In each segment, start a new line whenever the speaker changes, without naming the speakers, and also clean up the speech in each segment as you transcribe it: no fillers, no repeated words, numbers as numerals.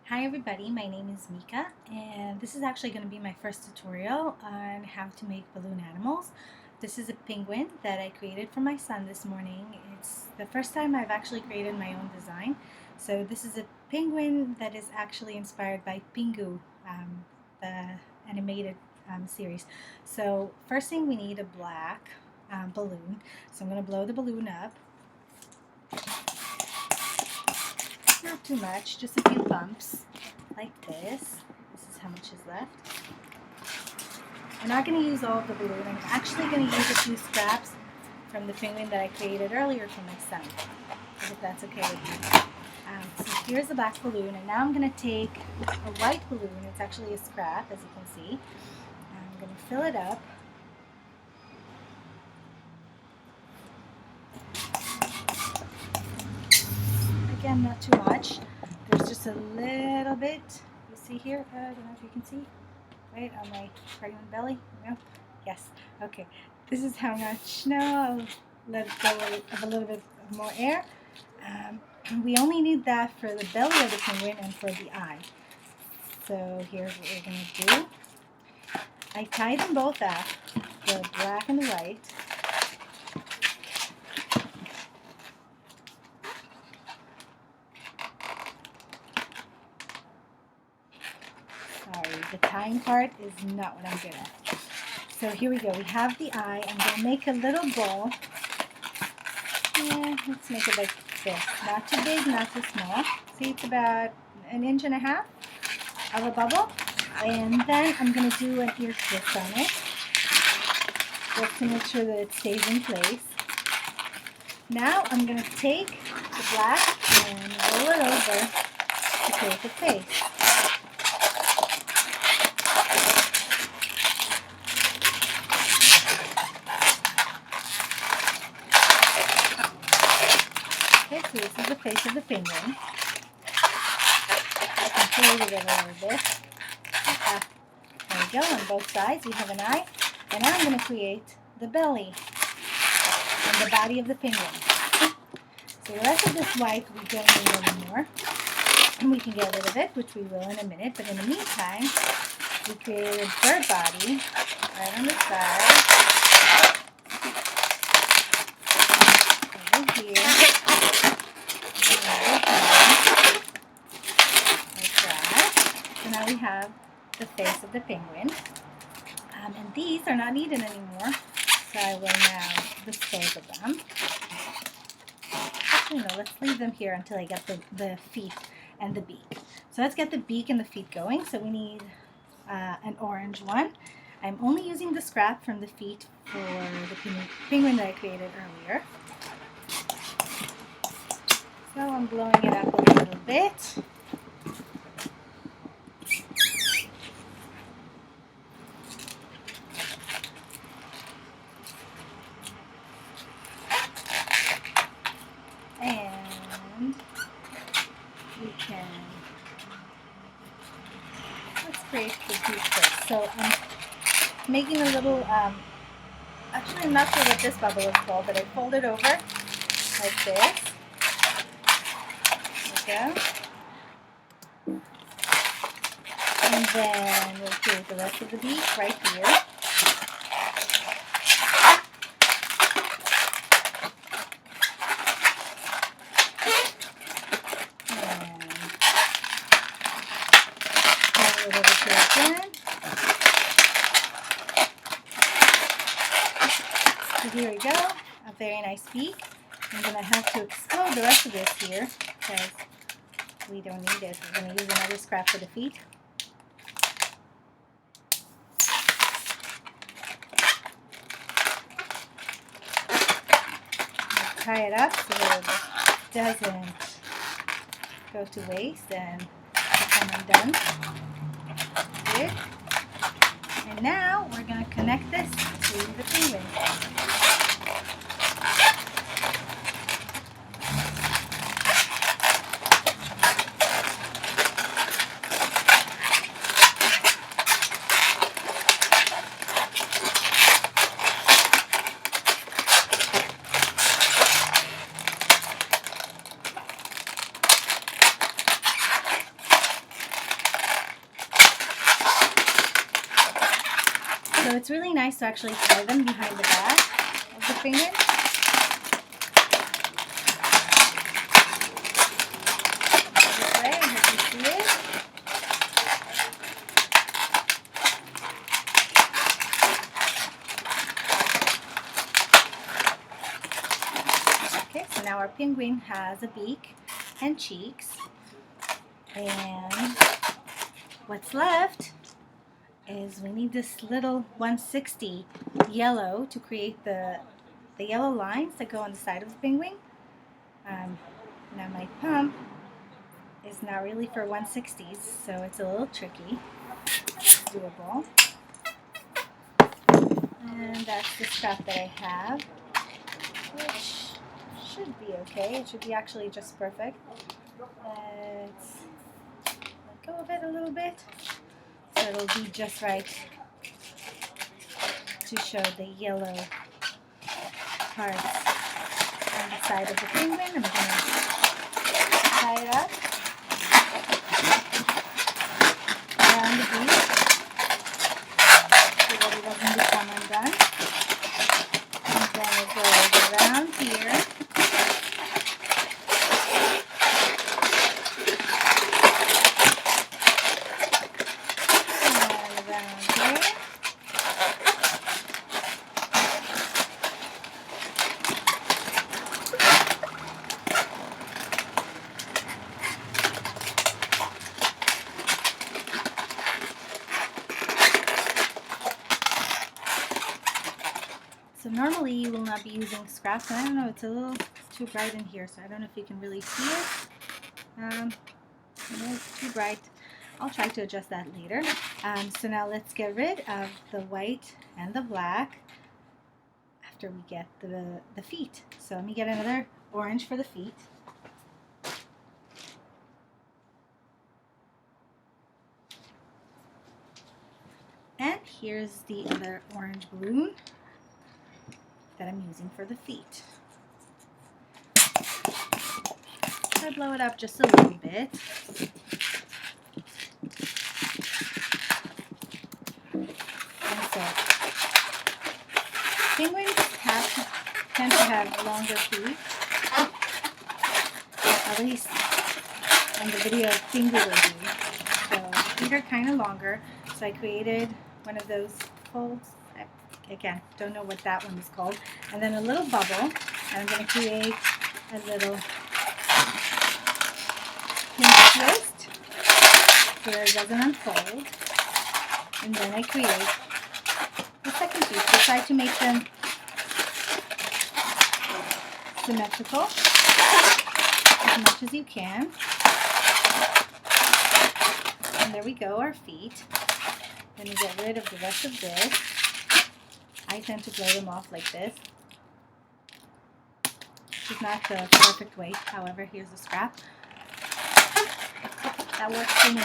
Hi everybody, my name is Mika and this is actually going to be my first tutorial on how to make balloon animals. This is a penguin that I created for my son this morning. It's the first time I've actually created my own design. So this is a penguin that is actually inspired by Pingu, the animated series. So first thing, we need a black balloon. So I'm going to blow the balloon up. Not too much, just a few bumps like this. This is how much is left. I'm not going to use all of the balloon. I'm actually going to use a few scraps from the penguin that I created earlier for my son, if that's okay with you. So here's the black balloon, and now I'm going to take a white balloon. It's actually a scrap, as you can see. I'm going to fill it up. Again, not too much. There's just a little bit. You see here? I don't know if you can see. Right on my pregnant belly? No? Yes. Okay. This is how much. Now I'll let it go of a little bit more air. We only need that for the belly of the penguin and for the eye. So here's what we're going to do. I tied them both up, the black and the white. Sorry, the tying part is not what I'm good at. So here we go. We have the eye. I'm going to make a little ball. Yeah, let's make it like this. Not too big, not too small. See, it's about 1.5 inches of a bubble. And then I'm going to do an ear twist on it, just to make sure that it stays in place. Now I'm going to take the black and roll it over to create the face. Okay, so this is the face of the penguin. I can play with it a little bit. There we go, on both sides we have an eye. And now I'm going to create the belly and the body of the penguin. So the rest of this white we don't need anymore. And we can get rid of it, which we will in a minute. But in the meantime, we created bird body right on the side. Over here. Like that. So now we have the face of the penguin. And these are not needed anymore. So I will now dispose of them. Actually, no, let's leave them here until I get the feet and the beak. So let's get the beak and the feet going. So we need an orange one. I'm only using the scrap from the feet for the penguin that I created earlier. So I'm blowing it up a little bit. And we can, let's create the beak first. So I'm making a little, actually I'm not sure what this bubble is called, but I fold it over like this. There we go. And then we'll create the rest of the beak right here. So here we go, a very nice beak. I'm going to have to explode the rest of this here because we don't need it. We're going to use another scrap for the feet. Tie it up so that it doesn't go to waste and become undone. Good. And now we're going to connect this to the penguin. So it's really nice to actually tie them behind the back of the penguin. This way, I hope you see it. Okay, so now our penguin has a beak and cheeks. And what's left is we need this little 160 yellow to create the yellow lines that go on the side of the penguin. Now my pump is not really for 160s, so it's a little tricky. It's doable. And that's the scrap that I have, which should be okay. It should be actually just perfect. Let's let go of it a little bit. So it'll be just right to show the yellow parts on the side of the penguin. I'm going to tie it up around the beak so that it doesn't become undone. And then it goes around here. So normally you will not be using scraps, and I don't know, it's a little too bright in here, so I don't know if you can really see it. It's too bright. I'll try to adjust that later. So now let's get rid of the white and the black after we get the feet. So let me get another orange for the feet. And here's the other orange balloon that I'm using for the feet. I blow it up just a little bit. And so, penguins tend to have longer feet, at least on the video of Pingu Balloon. So feet are kind of longer, so I created one of those folds. Again, don't know what that one is called. And then a little bubble, and I'm going to create a little pink twist so that it doesn't unfold. And then I create the second piece. So try to make them symmetrical as much as you can. And there we go, our feet. Then we get rid of the rest of this. I tend to blow them off like this. This is not the perfect way, however, here's the scrap. That works for me.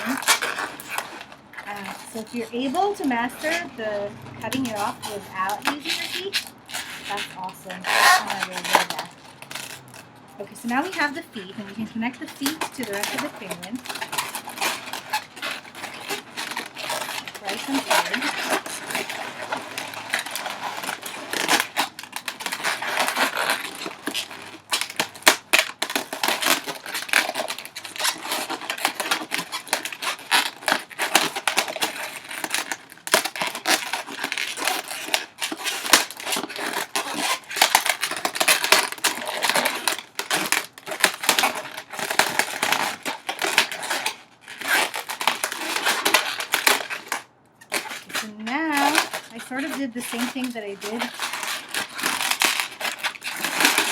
So if you're able to master the cutting it off without using your feet, that's awesome. I really love that. Okay, so now we have the feet, and we can connect the feet to the rest of the penguin. Right and forward. Sort of did the same thing that I did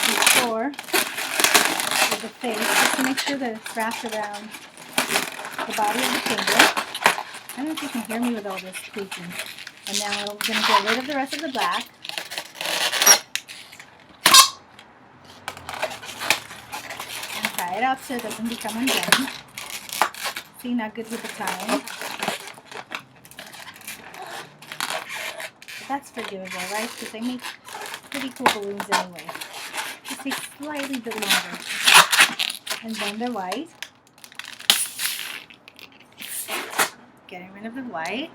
before with the face, just to make sure that it's wrapped around the body of the penguin. I don't know if you can hear me with all this squeaking. And now I'm going to get rid of the rest of the black. And tie it up so it doesn't become undone. See, not good with the tying. That's forgivable, right? Because I make pretty cool balloons anyway. Just takes slightly bit longer. And then the white. Getting rid of the white.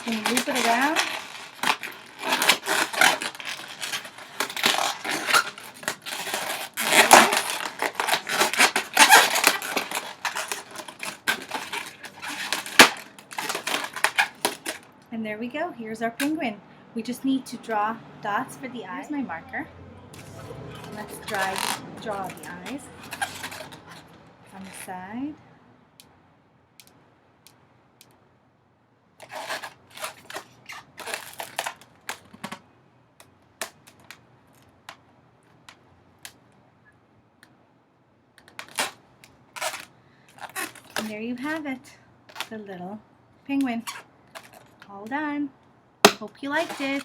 Then you loop it around. And there we go. Here's our penguin. We just need to draw dots for the eyes. Here's my marker. Let's draw the eyes on the side. And there you have it, the little penguin. All done. Hope you liked it.